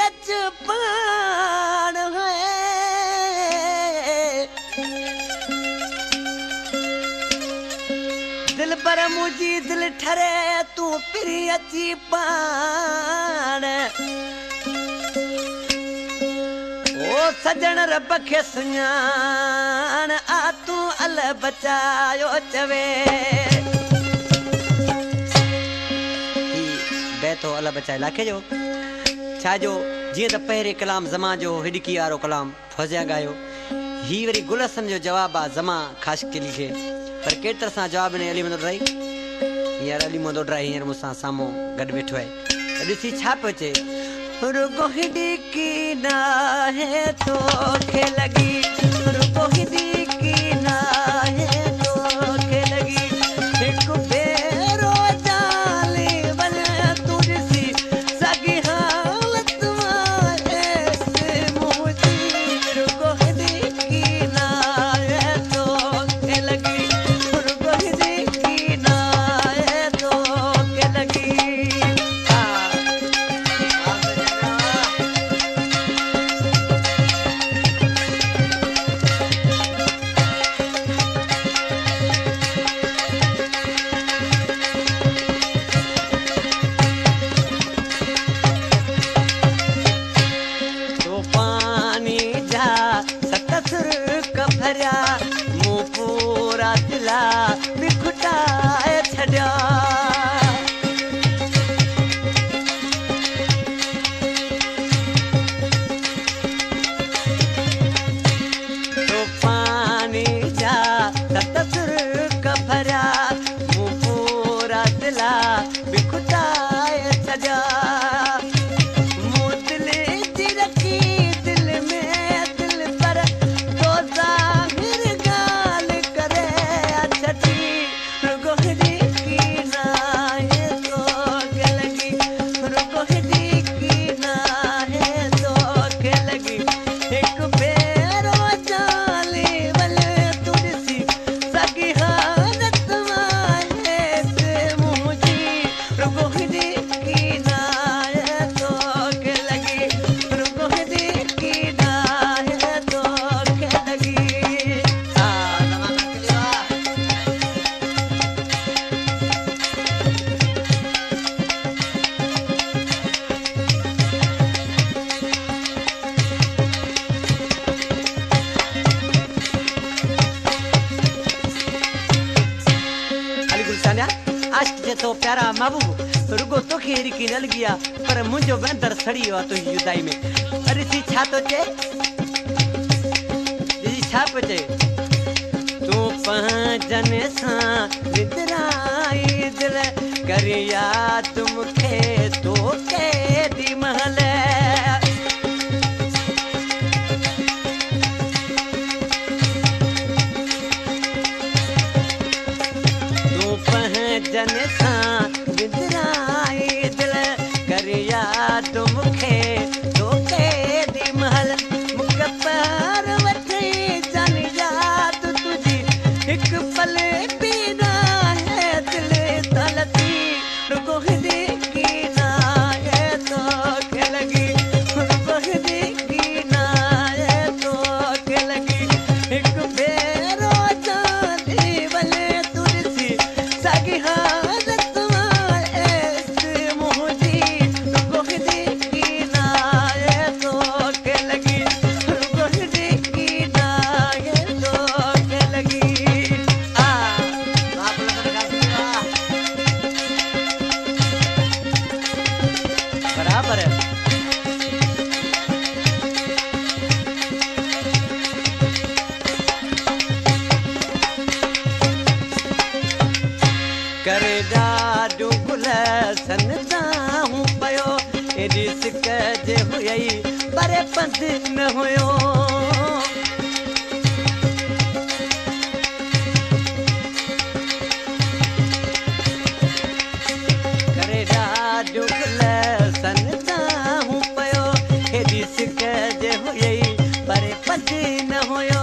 अच पान है दिल पर मुझी दिल ठरे तू फिरी अची पान ओ सजन रब खे सुञाण आ तू अल बचायो चवे बैतो अल बचाए लाखे जो छाजो जीअं त पहिरें कलाम ज़मा जो हिडकी वारो कलाम फौज़िया गायो ही वरी गुलसन जो जवाब आ ज़मा ख़ास के लिखे पर केर तरह सां जवाब ने अली मंदोडराई हींअर अली मंदोडराई हींअर मूंसां साम्हूं गॾु वेठो आहे त ॾिसी छा पियो चए रुगो हिडकी नाहे तोखे लॻी रुगो हिडकी नाहे तोखे लॻी हिकु भेरो जाली वञ तूं ॾिसी सॻी हालत मां मुंहिंजी रुगो हिडकी नाहे तोखे लॻी रुगो हिडकी नाहे तोखे लॻी मुँह पूरा दिला बिखुटाए छड़ा तो पानी जा सतसुर कभरा मुँह पूरा दिला बिखुटाए छड़ा मुँह दिल दी रखी दिल में दिल पर तो तो प्यारा महबूब रुगो तोखे हिडकी न लॻी आहे पर मुंहिंजो बंदर सड़ी वियो आहे तुंहिंजी जुदाई में अरे सी छा थो चए ॾिसी छा पियो चए तूं पंहिंजनि सां विदराई दिल कर याद मूंखे तोखे दी महल जन सां विदराई दिल कर याद मूंखे तोखे दी महल मूंखे पर वठी जन याद तुंहिंजी हिकु पल बि न आहे दिल तलती रुगो हिडकी नाहे तोखे लॻी रुगो हिडकी नाहे तोखे लॻी हिकु भेरो जाली वञ तूं ॾिसी सॻी हालत मां मुंहिंजी रुगो हिडकी नाहे तोखे लॻी रुगो हिडकी नाहे तोखे लॻी बराबर करे ॾाढो गुलसन दाहूं पियो एॾी सिक जे हुई पर पंध न हुयो करे ॾाढो गुलसन दाहूं पियो एॾी सिक जे हुई पर पंध न हुयो